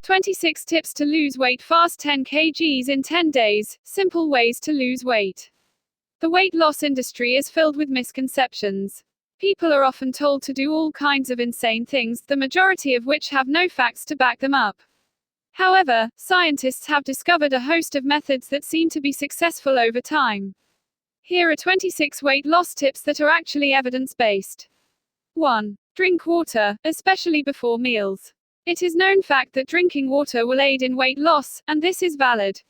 26 tips to lose weight fast. 10 kgs in 10 days, simple ways to lose weight. The weight loss industry is filled with misconceptions. People are often told to do all kinds of insane things, the majority of which have no facts to back them up. However, scientists have discovered a host of methods that seem to be successful over time. Here are 26 weight loss tips that are actually evidence-based. 1. Drink water, especially before meals. It is known fact that drinking water will aid in weight loss, and this is valid.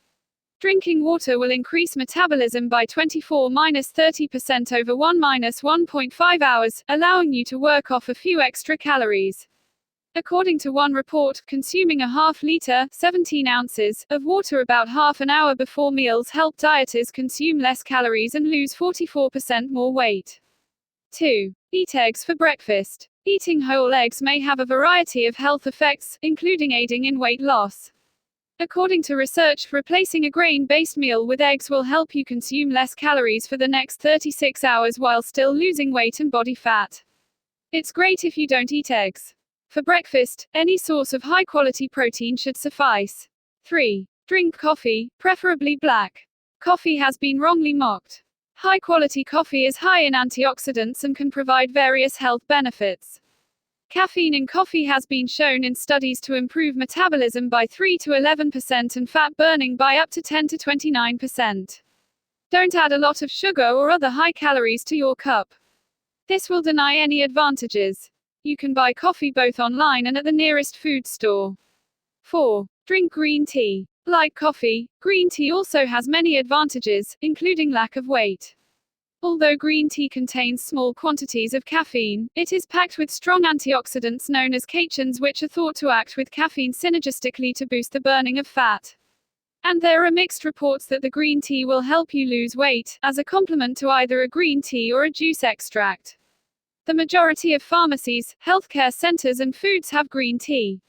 Drinking water will increase metabolism by 24–30% over 1–1.5 hours, allowing you to work off a few extra calories. According to one report, consuming a half-liter, 17 ounces, of water about half an hour before meals help dieters consume less calories and lose 44% more weight. 2. Eat eggs for breakfast. Eating whole eggs may have a variety of health effects, including aiding in weight loss. According to research, replacing a grain-based meal with eggs will help you consume less calories for the next 36 hours while still losing weight and body fat. It's great if you don't eat eggs. For breakfast, any source of high-quality protein should suffice. 3. Drink coffee, preferably black. Coffee has been wrongly mocked. High-quality coffee is high in antioxidants and can provide various health benefits. Caffeine in coffee has been shown in studies to improve metabolism by 3–11% and fat burning by up to 10–29%. Don't add a lot of sugar or other high calories to your cup. This will deny any advantages. You can buy coffee both online and at the nearest food store. 4. Drink green tea. Like coffee, green tea also has many advantages, including lack of weight. Although green tea contains small quantities of caffeine, it is packed with strong antioxidants known as catechins, which are thought to act with caffeine synergistically to boost the burning of fat. And there are mixed reports that the green tea will help you lose weight, as a complement to either a green tea or a juice extract. The majority of pharmacies, healthcare centers and foods have green tea.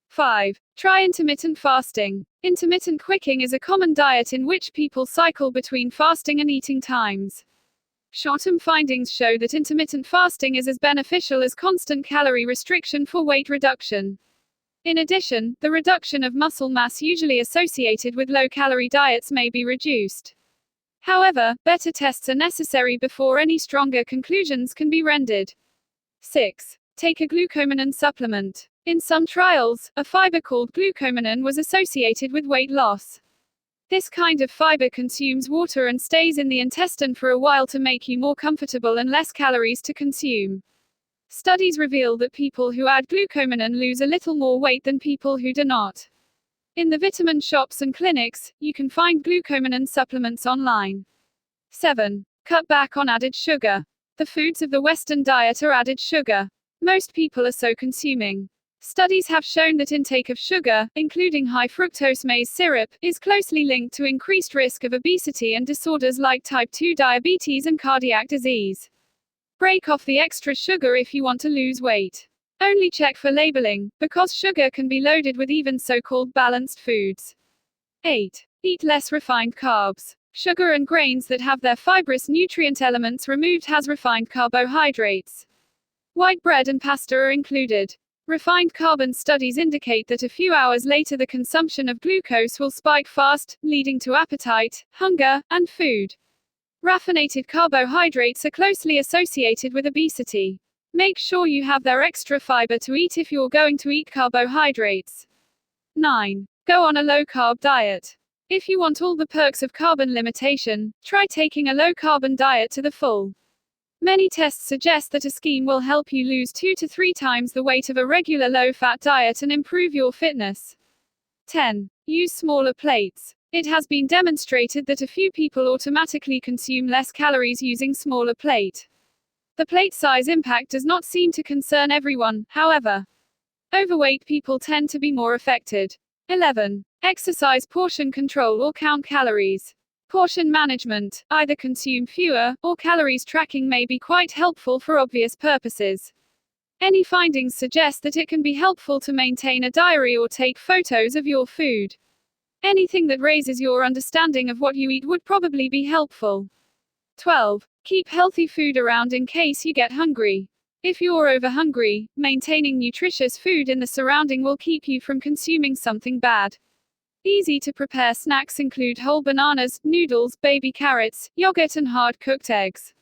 5. Try intermittent fasting. Intermittent quicking is a common diet in which people cycle between fasting and eating times. Short-term findings show that intermittent fasting is as beneficial as constant calorie restriction for weight reduction. In addition, the reduction of muscle mass usually associated with low-calorie diets may be reduced. However, better tests are necessary before any stronger conclusions can be rendered. 6. Take a glucomannan supplement. In some trials, a fiber called glucomannan was associated with weight loss. This kind of fiber consumes water and stays in the intestine for a while to make you more comfortable and less calories to consume. Studies reveal that people who add glucomannan lose a little more weight than people who do not. In the vitamin shops and clinics, you can find glucomannan supplements online. 7. Cut back on added sugar. The foods of the Western diet are added sugar. Most people are so consuming. Studies have shown that intake of sugar, including high fructose maize syrup, is closely linked to increased risk of obesity and disorders like type 2 diabetes and cardiac disease. Break off the extra sugar if you want to lose weight. Only check for labeling, because sugar can be loaded with even so-called balanced foods. 8. Eat less refined carbs. Sugar and grains that have their fibrous nutrient elements removed has refined carbohydrates. White bread and pasta are included. Refined carbon studies indicate that a few hours later the consumption of glucose will spike fast, leading to appetite, hunger, and food. Raffinated carbohydrates are closely associated with obesity. Make sure you have their extra fiber to eat if you're going to eat carbohydrates. 9. Go on a low-carb diet. If you want all the perks of carbon limitation, try taking a low-carbon diet to the full. Many tests suggest that a scheme will help you lose 2 to 3 times the weight of a regular low-fat diet and improve your fitness. 10. Use smaller plates. It has been demonstrated that a few people automatically consume less calories using smaller plate. The plate size impact does not seem to concern everyone, however. Overweight people tend to be more affected. 11. Exercise portion control or count calories. Portion management, either consume fewer, or calories tracking may be quite helpful for obvious purposes. Any findings suggest that it can be helpful to maintain a diary or take photos of your food. Anything that raises your understanding of what you eat would probably be helpful. 12. Keep healthy food around in case you get hungry. If you're overhungry, maintaining nutritious food in the surrounding will keep you from consuming something bad. Easy to prepare snacks include whole bananas, noodles, baby carrots, yogurt and hard-cooked eggs.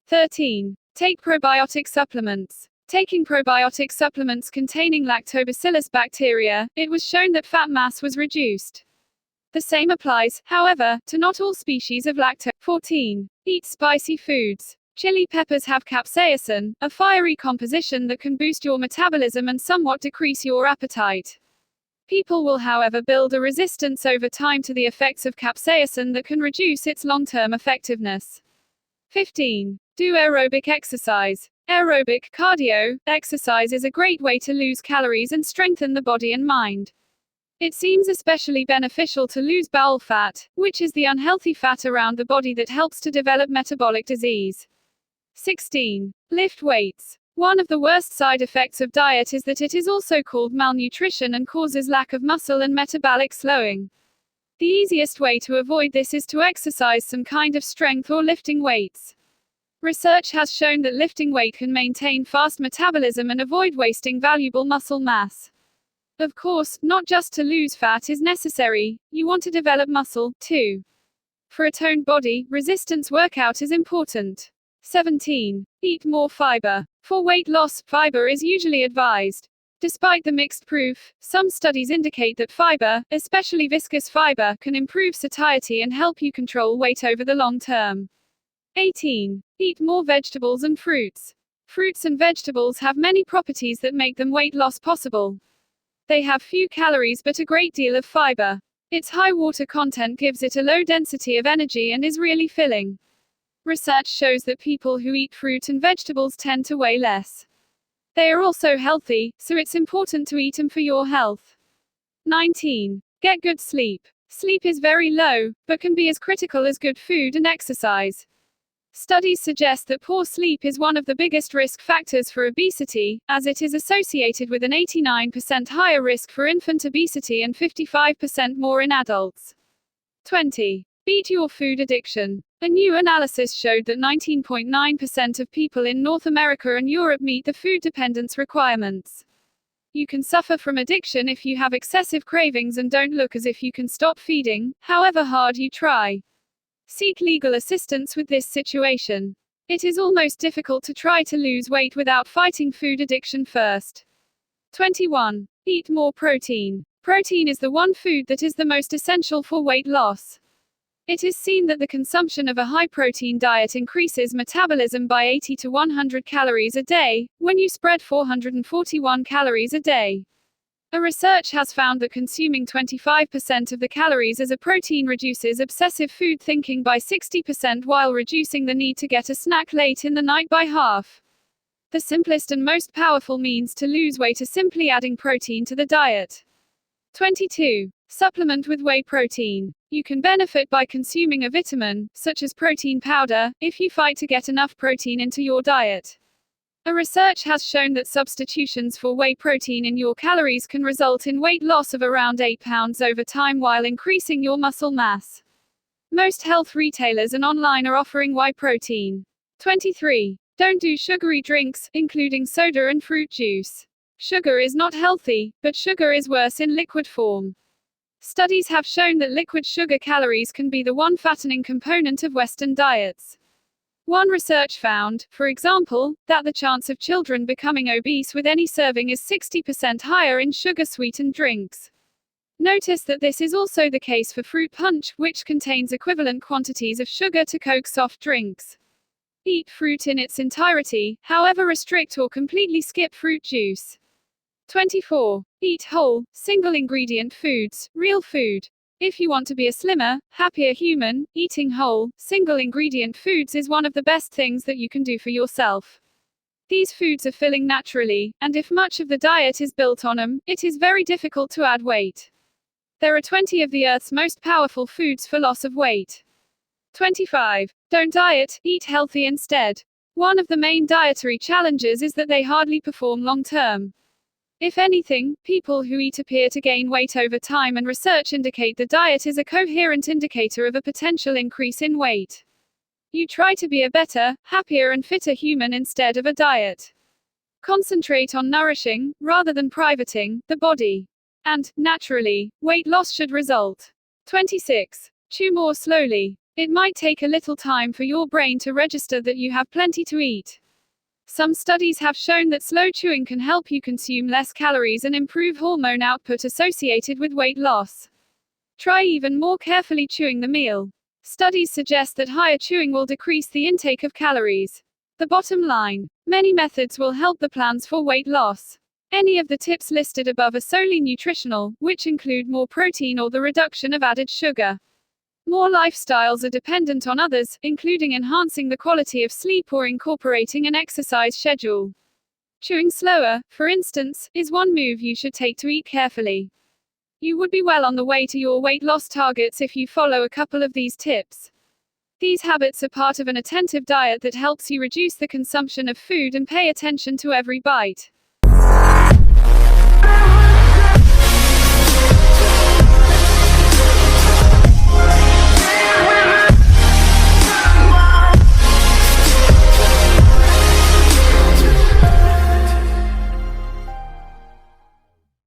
13. Take probiotic supplements. Taking probiotic supplements containing lactobacillus bacteria, it was shown that fat mass was reduced. The same applies, however, to not all species of lactose. 14. Eat spicy foods. Chili peppers have capsaicin, a fiery composition that can boost your metabolism and somewhat decrease your appetite. People will, however, build a resistance over time to the effects of capsaicin that can reduce its long-term effectiveness. 15. Do aerobic exercise. Aerobic cardio exercise is a great way to lose calories and strengthen the body and mind. It seems especially beneficial to lose bowel fat, which is the unhealthy fat around the body that helps to develop metabolic disease. 16. Lift weights. One of the worst side effects of diet is that it is also called malnutrition and causes lack of muscle and metabolic slowing. The easiest way to avoid this is to exercise some kind of strength or lifting weights. Research has shown that lifting weight can maintain fast metabolism and avoid wasting valuable muscle mass. Of course, not just to lose fat is necessary, you want to develop muscle, too. For a toned body, resistance workout is important. 17. Eat more fiber. For weight loss, fiber is usually advised. Despite the mixed proof, some studies indicate that fiber, especially viscous fiber, can improve satiety and help you control weight over the long term. 18. Eat more vegetables and fruits. Fruits and vegetables have many properties that make them weight loss possible. They have few calories but a great deal of fiber. Its high water content gives it a low density of energy and is really filling. Research shows that people who eat fruit and vegetables tend to weigh less. They are also healthy, so it's important to eat them for your health. 19. Get good sleep. Sleep is very low, but can be as critical as good food and exercise. Studies suggest that poor sleep is one of the biggest risk factors for obesity, as it is associated with an 89% higher risk for infant obesity and 55% more in adults. 20. Beat your food addiction. A new analysis showed that 19.9% of people in North America and Europe meet the food dependence requirements. You can suffer from addiction if you have excessive cravings and don't look as if you can stop feeding, however hard you try. Seek legal assistance with this situation. It is almost difficult to try to lose weight without fighting food addiction first. 21. Eat more protein. Protein is the one food that is the most essential for weight loss. It is seen that the consumption of a high-protein diet increases metabolism by 80 to 100 calories a day, when you spread 441 calories a day. A research has found that consuming 25% of the calories as a protein reduces obsessive food thinking by 60% while reducing the need to get a snack late in the night by half. The simplest and most powerful means to lose weight is simply adding protein to the diet. 22. Supplement with whey protein. You can benefit by consuming a vitamin, such as protein powder, if you fight to get enough protein into your diet. A research has shown that substitutions for whey protein in your calories can result in weight loss of around 8 pounds over time while increasing your muscle mass. Most health retailers and online are offering whey protein. 23. Don't do sugary drinks, including soda and fruit juice. Sugar is not healthy, but sugar is worse in liquid form. Studies have shown that liquid sugar calories can be the one fattening component of Western diets. One research found, for example, that the chance of children becoming obese with any serving is 60% higher in sugar-sweetened drinks. Notice that this is also the case for fruit punch, which contains equivalent quantities of sugar to Coke soft drinks. Eat fruit in its entirety, however restrict or completely skip fruit juice. 24. Eat whole, single-ingredient foods, real food. If you want to be a slimmer, happier human, eating whole, single-ingredient foods is one of the best things that you can do for yourself. These foods are filling naturally, and if much of the diet is built on them, it is very difficult to add weight. There are 20 of the Earth's most powerful foods for loss of weight. 25. Don't diet, eat healthy instead. One of the main dietary challenges is that they hardly perform long-term. If anything, people who eat appear to gain weight over time, and research indicate the diet is a coherent indicator of a potential increase in weight. You try to be a better, happier and fitter human instead of a diet. Concentrate on nourishing, rather than privating, the body. And, naturally, weight loss should result. 26. Chew more slowly. It might take a little time for your brain to register that you have plenty to eat. Some studies have shown that slow chewing can help you consume less calories and improve hormone output associated with weight loss. Try even more carefully chewing the meal. Studies suggest that higher chewing will decrease the intake of calories. The bottom line: many methods will help the plans for weight loss. Any of the tips listed above are solely nutritional, which include more protein or the reduction of added sugar. More lifestyles are dependent on others, including enhancing the quality of sleep or incorporating an exercise schedule. Chewing slower, for instance, is one move you should take to eat carefully. You would be well on the way to your weight loss targets if you follow a couple of these tips. These habits are part of an attentive diet that helps you reduce the consumption of food and pay attention to every bite.